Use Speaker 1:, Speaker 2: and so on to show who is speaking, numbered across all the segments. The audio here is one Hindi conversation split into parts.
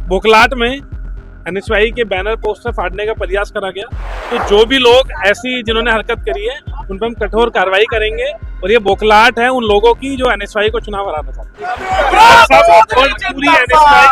Speaker 1: बोखलाट में एनएसयूआई के बैनर पोस्टर फाड़ने का प्रयास करा गया। तो जो भी लोग ऐसी जिन्होंने हरकत करी है उन पर हम कठोर कार्रवाई करेंगे और ये बोखलाट है उन लोगों की जो एनएसयूआई को चुनाव हराना चाहते हैं। पूरी एनएसयूआई,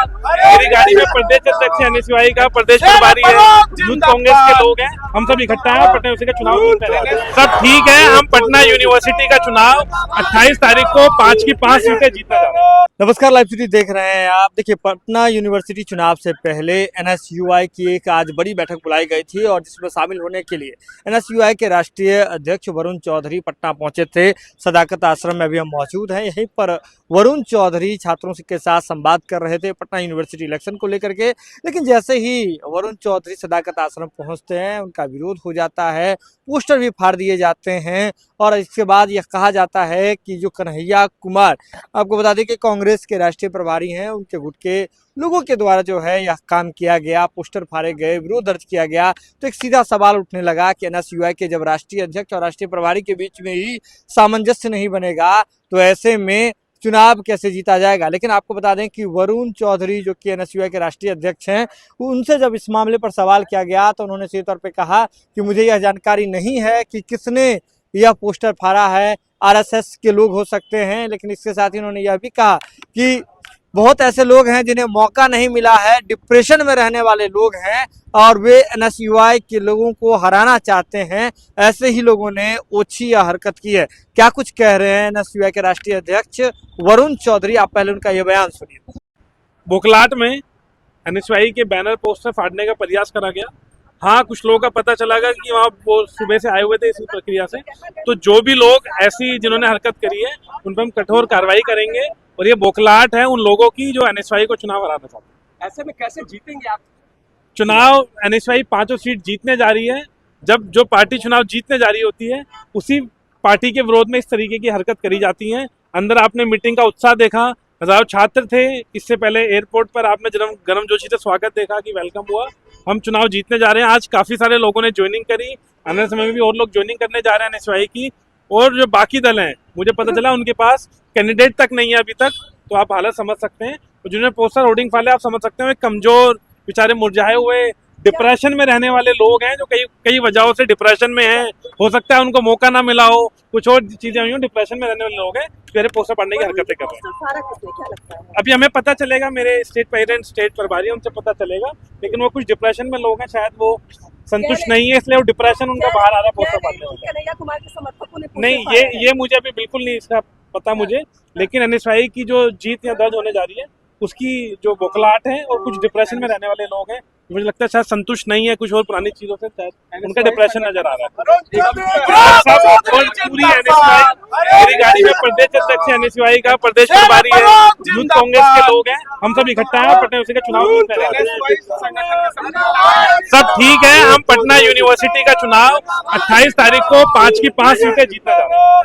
Speaker 1: मेरी गाड़ी में प्रदेश अध्यक्ष एनएसयूआई का प्रदेश प्रभारी है, यूथ कांग्रेस के लोग हैं, हम सब इकट्ठा है पटना यूनिवर्सिटी का चुनाव जीतने वाले हैं। सब ठीक है, हम पटना यूनिवर्सिटी का चुनाव 28 तारीख को 5 की 5 सीटें जीतने जा रहे हैं।
Speaker 2: नमस्कार, लाइव सिटी देख रहे हैं आप। देखिए, पटना यूनिवर्सिटी चुनाव से पहले एनएसयूआई की एक आज बड़ी बैठक बुलाई गई थी और जिसमें शामिल होने के लिए एनएसयूआई के राष्ट्रीय अध्यक्ष वरुण चौधरी पटना पहुंचे थे। सदाकत आश्रम में भी हम मौजूद हैं। यहीं पर वरुण चौधरी छात्रों के साथ संवाद कर रहे थे पटना यूनिवर्सिटी इलेक्शन को लेकर के। लेकिन जैसे ही वरुण चौधरी सदाकत आश्रम पहुंचते हैं उनका विरोध हो जाता है, पोस्टर भी फाड़ दिए जाते हैं और इसके बाद यह कहा जाता है कि जो कन्हैया कुमार, आपको बता दें कि कांग्रेस के राष्ट्रीय प्रभारी हैं, उनके गुट के लोगों के द्वारा जो है यह काम किया गया, पोस्टर फाड़े गए, विरोध दर्ज किया गया। तो एक सीधा सवाल उठने लगा कि एनएसयूआई के जब राष्ट्रीय अध्यक्ष और राष्ट्रीय प्रभारी के बीच में ही सामंजस्य नहीं बनेगा तो ऐसे में चुनाव कैसे जीता जाएगा। लेकिन आपको बता दें कि वरुण चौधरी जो कि एनएसयूआई के राष्ट्रीय अध्यक्ष हैं, उनसे जब इस मामले पर सवाल किया गया तो उन्होंने सीधे तौर पे कहा कि मुझे यह जानकारी नहीं है कि किसने यह पोस्टर फाड़ा है, आरएसएस के लोग हो सकते हैं। लेकिन इसके साथ ही उन्होंने यह भी कहा कि बहुत ऐसे लोग हैं जिन्हें मौका नहीं मिला है, डिप्रेशन में रहने वाले लोग हैं और वे एनएसयूआई के लोगों को हराना चाहते हैं। ऐसे ही लोगों ने ओछी यह हरकत की है। क्या कुछ कह रहे हैं एनएसयूआई के राष्ट्रीय अध्यक्ष वरुण चौधरी, आप पहले उनका यह बयान सुनिए।
Speaker 1: बोखलाट में एनएसयूआई के बैनर पोस्टर फाड़ने का प्रयास करा गया। हाँ, कुछ लोगों का पता चला कि वहाँ वो सुबह से आए हुए थे इसी प्रक्रिया से। तो जो भी लोग ऐसी जिन्होंने हरकत करी है उन पर हम कठोर कार्रवाई करेंगे और ये बोखलाट है उन लोगों की जो एनएसयूआई को चुनाव हराना चाहते हैं।
Speaker 3: ऐसे में कैसे जीतेंगे आप?
Speaker 1: चुनाव एनएसयूआई 5 सीट जीतने जा रही है। जब जो पार्टी चुनाव जीतने जा रही होती है उसी पार्टी के विरोध में इस तरीके की हरकत करी जाती है। अंदर आपने मीटिंग का उत्साह देखा, हजारों छात्र थे। इससे पहले एयरपोर्ट पर आपने गर्मजोशी से स्वागत देखा कि वेलकम हुआ। हम चुनाव जीतने जा रहे हैं। आज काफी सारे लोगों ने ज्वाइनिंग करी, आने समय में भी और लोग ज्वाइनिंग करने जा रहे हैं एनएसयूआई की। और जो बाकी दल हैं, मुझे पता चला उनके पास कैंडिडेट तक नहीं है अभी तक। तो आप हालत समझ सकते हैं। तो जिन्होंने पोस्टर होर्डिंग फाड़े आप समझ सकते हैं, कमजोर बेचारे मुरझाए हुए डिप्रेशन में रहने वाले लोग हैं जो कई वजहों से डिप्रेशन में हैं। हो सकता है उनको मौका ना मिला हो, कुछ और चीजें हुई हो, डिप्रेशन में रहने वाले लोग हैं, मेरे पोस्टर पढ़ने की हरकतें कर रहे हैं। अभी हमें पता चलेगा, मेरे स्टेट प्रेसिडेंट स्टेट प्रभारी उनसे पता चलेगा। लेकिन वो कुछ डिप्रेशन में लोग हैं, शायद वो संतुष्ट नहीं है, इसलिए वो डिप्रेशन उनका बाहर आ रहा है पोस्टर पढ़ने। नहीं, ये मुझे अभी बिल्कुल नहीं इसका पता मुझे। लेकिन एनएसयूआई की जो जीत या दर्ज होने जा रही है उसकी जो बोखलाट है और कुछ डिप्रेशन में रहने वाले लोग हैं, मुझे लगता है शायद संतुष्ट नहीं है कुछ और पुरानी चीजों से, शायद उनका डिप्रेशन नजर आ रहा है। पूरी एनएसयूआई, मेरी गाड़ी में प्रदेश अध्यक्ष एनएसयूआई का प्रदेश प्रभारी है, यूथ कांग्रेस के लोग हैं, हम सब इकट्ठा है पटना यूनिवर्सिटी का चुनाव जीतने वाले हैं। सब ठीक है, हम पटना यूनिवर्सिटी का चुनाव 28 तारीख को 5 की 5 सीटें जीतने जा रहे हैं।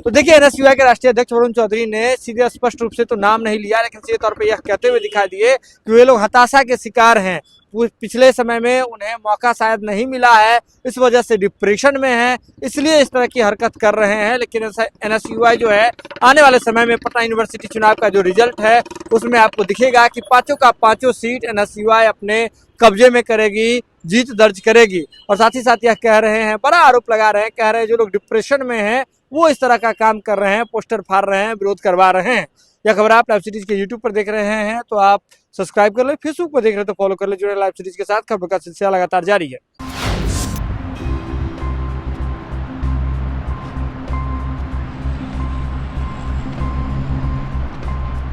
Speaker 2: तो देखिए, एनएसयूआई के राष्ट्रीय अध्यक्ष वरुण चौधरी ने सीधे स्पष्ट रूप से तो नाम नहीं लिया, लेकिन सीधे तौर पे यह कहते हुए दिखाई दिए कि वे लोग हताशा के शिकार हैं। पिछले समय में उन्हें मौका शायद नहीं मिला है, इस वजह से डिप्रेशन में है, इसलिए इस तरह की हरकत कर रहे हैं। लेकिन एनएसयूआई जो है आने वाले समय में पटना यूनिवर्सिटी चुनाव का जो रिजल्ट है उसमें आपको दिखेगा कि 5 का 5 सीट एनएसयूआई अपने कब्जे में करेगी, जीत दर्ज करेगी। और साथ ही साथ यह कह रहे हैं, बड़ा आरोप लगा रहे हैं, कह रहे हैं जो लोग डिप्रेशन में हैं वो इस तरह का काम कर रहे हैं, पोस्टर फाड़ रहे हैं, विरोध करवा रहे हैं। यह खबर आप लाइव सिटीज के यूट्यूब पर देख रहे हैं तो आप सब्सक्राइब कर ले, फेसबुक पर देख रहे हैं तो फॉलो कर ले। जुड़े लाइव सिटीज के साथ खबर का सिलसिला लगातार जारी है।